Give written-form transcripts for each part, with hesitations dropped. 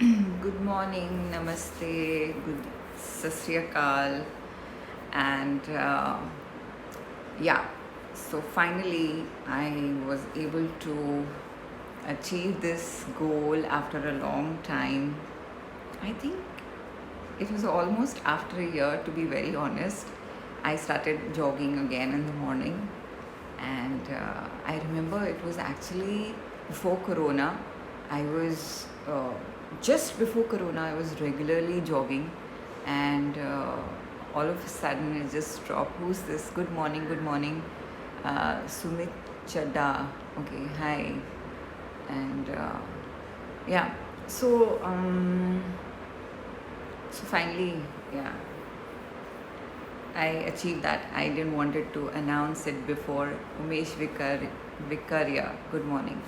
Good morning, namaste, good sasriyakal, and yeah, so finally I was able to achieve this goal after a long time. I think it was almost after a year, to be very honest. I started jogging again in the morning, and I remember it was actually before Corona. I was just before Corona. I was regularly jogging, and all of a sudden it just dropped. Who's this? Good morning. Good morning, Sumit Chadda. Okay, hi, and yeah. So so finally, yeah, I achieved that. I didn't wanted to announce it before. Vikaria, good morning.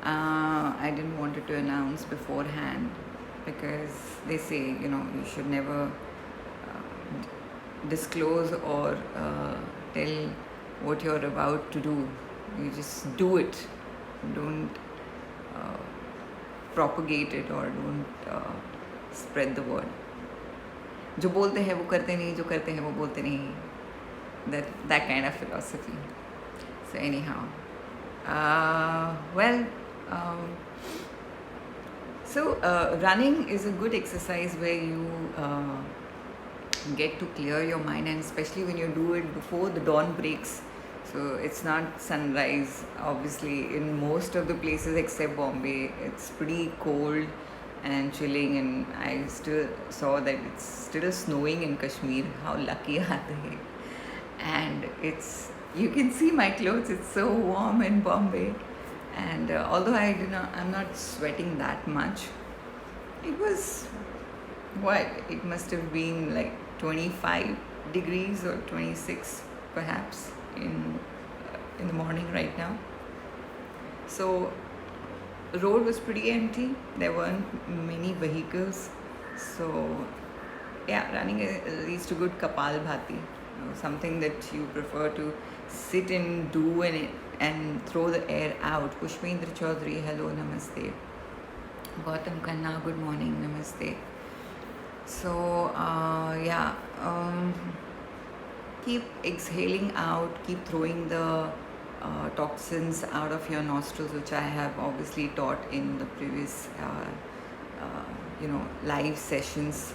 I didn't wanted to announce beforehand because they say, you should never disclose or tell what you're about to do. You just do it. Don't uh, propagate it or don't spread the word. जो बोलते हैं वो करते नहीं, जो करते हैं वो बोलते नहीं. That kind of philosophy. So anyhow, well, so running is a good exercise where you get to clear your mind, and especially when you do it before the dawn breaks. So it's not sunrise. Obviously, in most of the places except Bombay, it's pretty cold and chilling, and I still saw that it's still snowing in Kashmir. How lucky are they? And you can see my clothes. It's so warm in Bombay, and although I'm not sweating that much. It was what? It must have been like 25 degrees or 26 perhaps in the morning right now. So the road was pretty empty. There weren't many vehicles. So yeah, running leads to good kapal bhati, something that you prefer to sit and do and throw the air out. Pushpendra Chaudhary, hello, namaste. Gautam Khanna, good morning, namaste. So yeah, keep exhaling out, keep throwing the toxins out of your nostrils, which I have obviously taught in the previous live sessions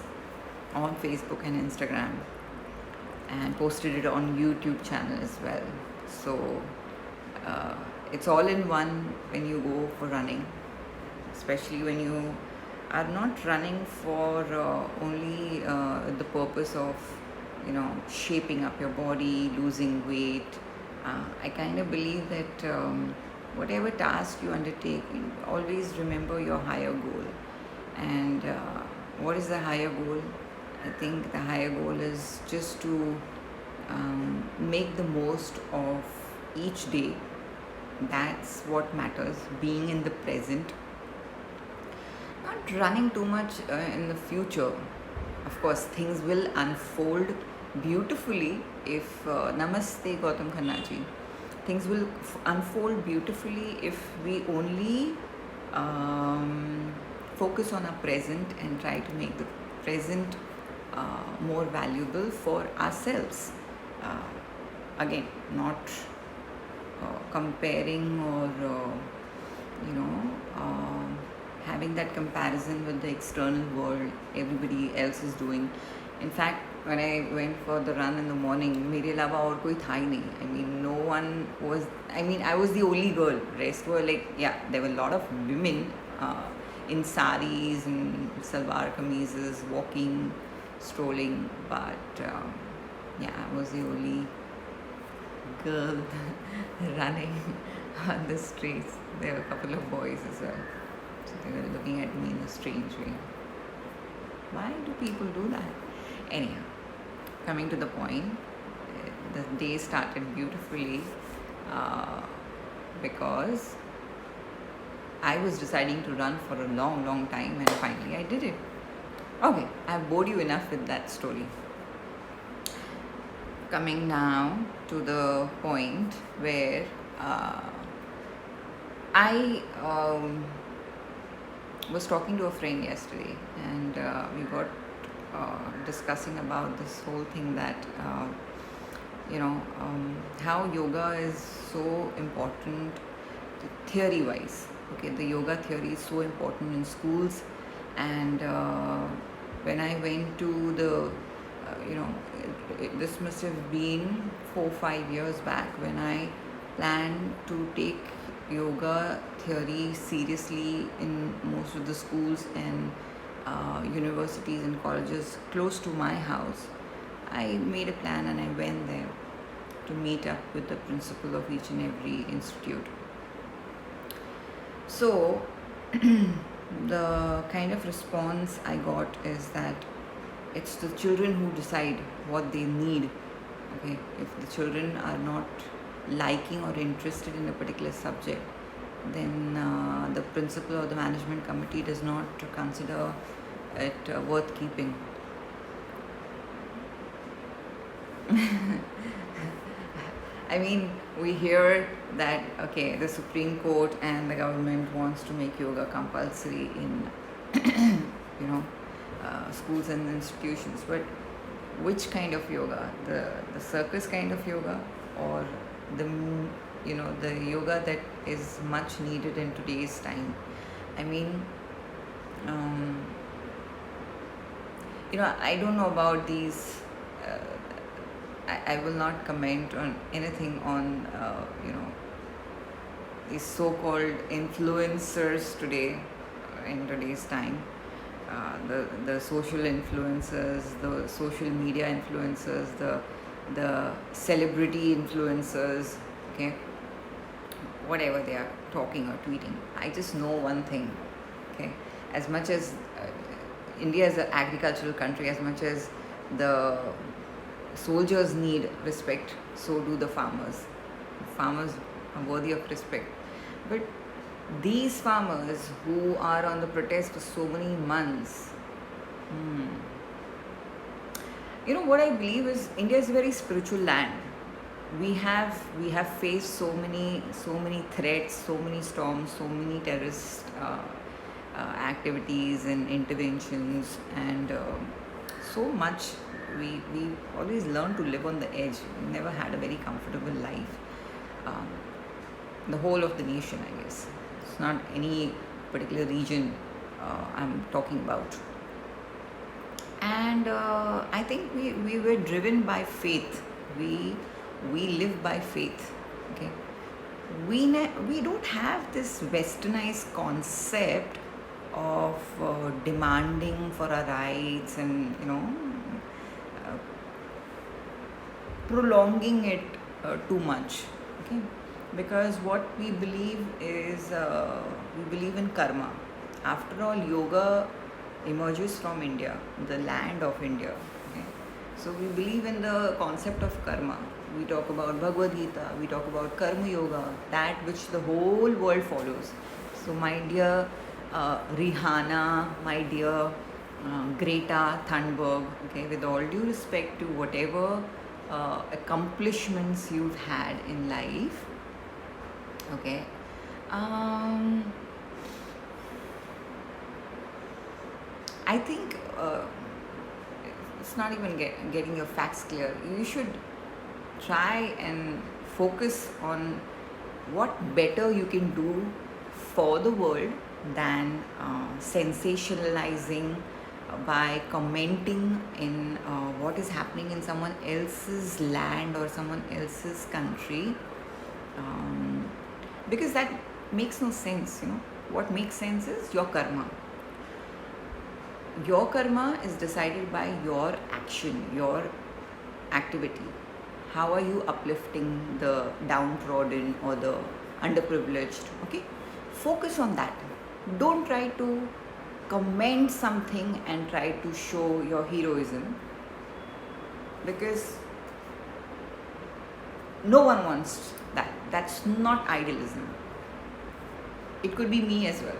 on Facebook and Instagram, and posted it on YouTube channel as well. So it's all in one when you go for running, especially when you are not running for only the purpose of shaping up your body, losing weight. I kind of believe that whatever task you undertake, always remember your higher goal. And what is the higher goal? I think the higher goal is just to make the most of each day. That's what matters, being in the present, not running too much in the future. Of course, things will unfold beautifully if Namaste Gautam Khanna ji. Things will unfold beautifully if we only focus on our present and try to make the present more valuable for ourselves. Again, not comparing or having that comparison with the external world everybody else is doing. In fact, when I went for the run in the morning, मेरे अलावा और कोई था ही नहीं. I mean, no one was. I mean, I was the only girl. Rest were like, yeah, there were a lot of women in saris and salwar kameezes, walking, strolling, but yeah, I was the only girl running on the streets. There were a couple of boys as well. So they were looking at me in a strange way. Why do people do that? Anyhow, coming to the point, the day started beautifully because I was deciding to run for a long, long time, and finally I did it. Okay, I've bored you enough with that story. Coming now to the point where I was talking to a friend yesterday, and we got discussing about this whole thing that how yoga is so important theory wise. Okay, the yoga theory is so important in schools, and when I went to the this must have been 4 5 years back when I planned to take yoga theory seriously in most of the schools and universities and colleges close to my house. I made a plan and I went there to meet up with the principal of each and every institute. So, the kind of response I got is that it's the children who decide what they need. Okay, if the children are not liking or interested in a particular subject, then the principal or the management committee does not consider it worth keeping. I mean, we hear that okay, the Supreme Court and the government wants to make yoga compulsory in schools and institutions, but which kind of yoga? The circus kind of yoga, or the the yoga that is much needed in today's time? I mean, I don't know about these. I will not comment on anything on these so-called influencers today in today's time. The social influencers, the social media influencers, the celebrity influencers, okay, whatever they are talking or tweeting. I just know one thing, okay, as much as India is an agricultural country, as much as the soldiers need respect, so do the farmers. Farmers are worthy of respect. But these farmers who are on the protest for so many months, what I believe is India is a very spiritual land. We have faced so many threats, so many storms, so many terrorist activities and interventions, and so much. We always learn to live on the edge. We never had a very comfortable life. The whole of the nation, I guess. It's not any particular region I'm talking about. And I think we were driven by faith. We live by faith. Okay, we don't have this westernized concept of demanding for our rights and prolonging it too much. Okay, because what we believe is we believe in karma. After all, yoga emerges from India, the land of India. Okay, so we believe in the concept of karma. We talk about Bhagavad Gita, we talk about karma yoga, that which the whole world follows. So my dear Rihanna, my dear Greta Thunberg, okay, with all due respect to whatever accomplishments you've had in life, okay, I think it's not even getting your facts clear. You should try and focus on what better you can do for the world than sensationalizing by commenting in what is happening in someone else's land or someone else's country, because that makes no sense. What makes sense is your karma. Your karma is decided by your action, your activity. How are you uplifting the downtrodden or the underprivileged? Okay, focus on that. Don't try to comment something and try to show your heroism, because no one wants that. That's not idealism. It could be me as well.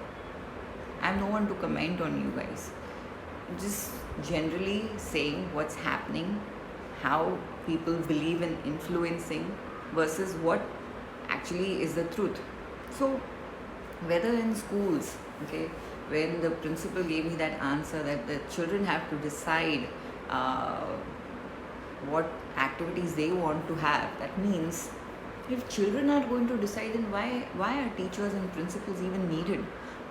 I'm no one to comment on you guys. Just generally saying what's happening, how people believe in influencing versus what actually is the truth. So whether in schools, okay, when the principal gave me that answer that the children have to decide uh, what activities they want to have, that means if children are going to decide, then why are teachers and principals even needed?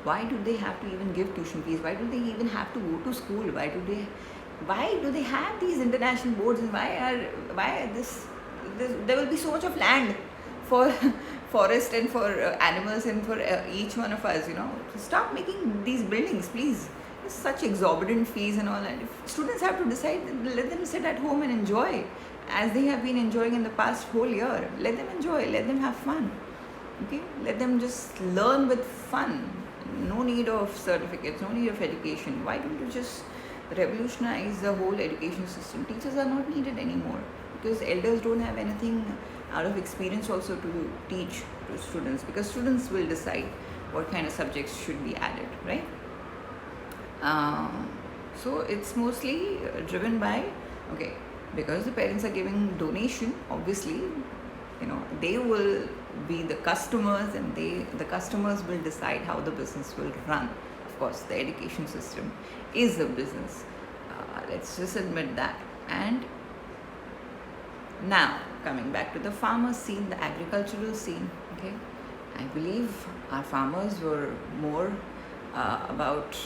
Why do they have to even give tuition fees? Why do they even have to go to school? Why do they have these international boards, and why are this there will be so much of land for forest and for animals and for each one of us, stop making these buildings, please. It's such exorbitant fees and all that. If students have to decide, then let them sit at home and enjoy as they have been enjoying in the past whole year. Let them enjoy, let them have fun. Okay, let them just learn with fun. No need of certificates, no need of education. Why don't you just revolutionize the whole education system? Teachers are not needed anymore because elders don't have anything out of experience also to teach to students, because students will decide what kind of subjects should be added, right? So it's mostly driven by, okay, because the parents are giving donation, obviously, they will be the customers, and the customers will decide how the business will run. Of course, the education system is a business. Let's just admit that. And now, coming back to the farmer scene, the agricultural scene, okay, I believe our farmers were more about,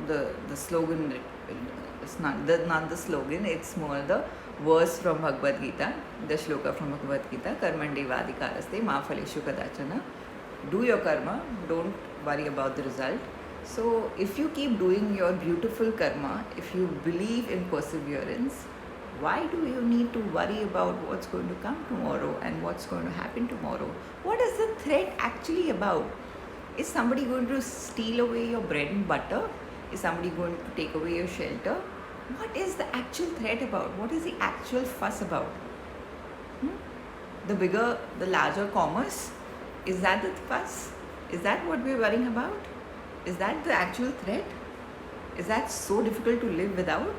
the slogan. It's not the slogan, it's more the verse from Bhagavad Gita, the shloka from Bhagavad Gita, Karmandevadikaraste ma phaleshu kadachana. Do your karma, don't worry about the result. So if you keep doing your beautiful karma, if you believe in perseverance, why do you need to worry about what's going to come tomorrow and what's going to happen tomorrow? What is the threat actually about? Is somebody going to steal away your bread and butter? Is somebody going to take away your shelter? What is the actual threat about? What is the actual fuss about? The larger commerce? Is that the fuss? Is that what we're worrying about? Is that the actual threat? Is that so difficult to live without?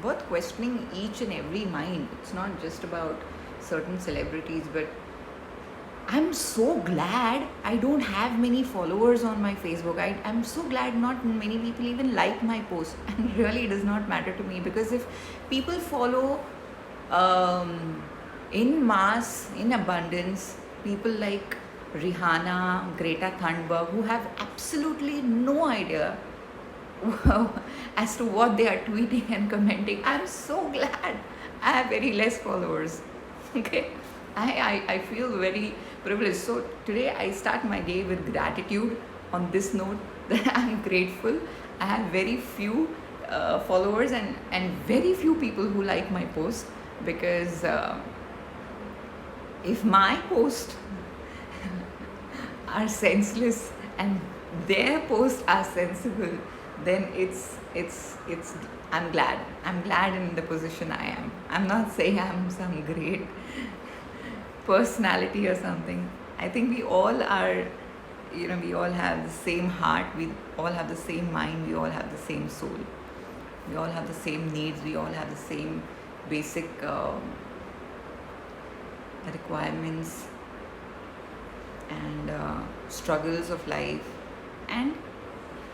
Worth questioning each and every mind. It's not just about certain celebrities, but I'm so glad I don't have many followers on my Facebook. I'm so glad not many people even like my post. And really, it does not matter to me, because if people follow in mass, in abundance, people like Rihanna, Greta Thunberg, who have absolutely no idea as to what they are tweeting and commenting, I'm so glad I have very less followers. Okay, I feel very privileged. So today I start my day with gratitude on this note that I'm grateful. I have very few followers and very few people who like my post, because if my posts are senseless and their posts are sensible, then it's I'm glad in the position I am. I'm not saying I'm some great personality or something. I think we all are, we all have the same heart, we all have the same mind, we all have the same soul, we all have the same needs, we all have the same basic requirements and struggles of life, and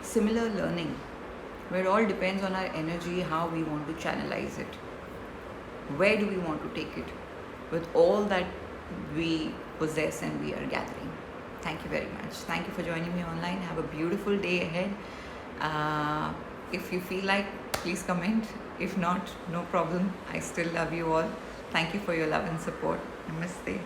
similar learning, where it all depends on our energy, how we want to channelize it, where do we want to take it with all that we possess and we are gathering. Thank you very much. Thank you for joining me online. Have a beautiful day ahead. If you feel like, please comment. If not, no problem. I still love you all. Thank you for your love and support. Namaste.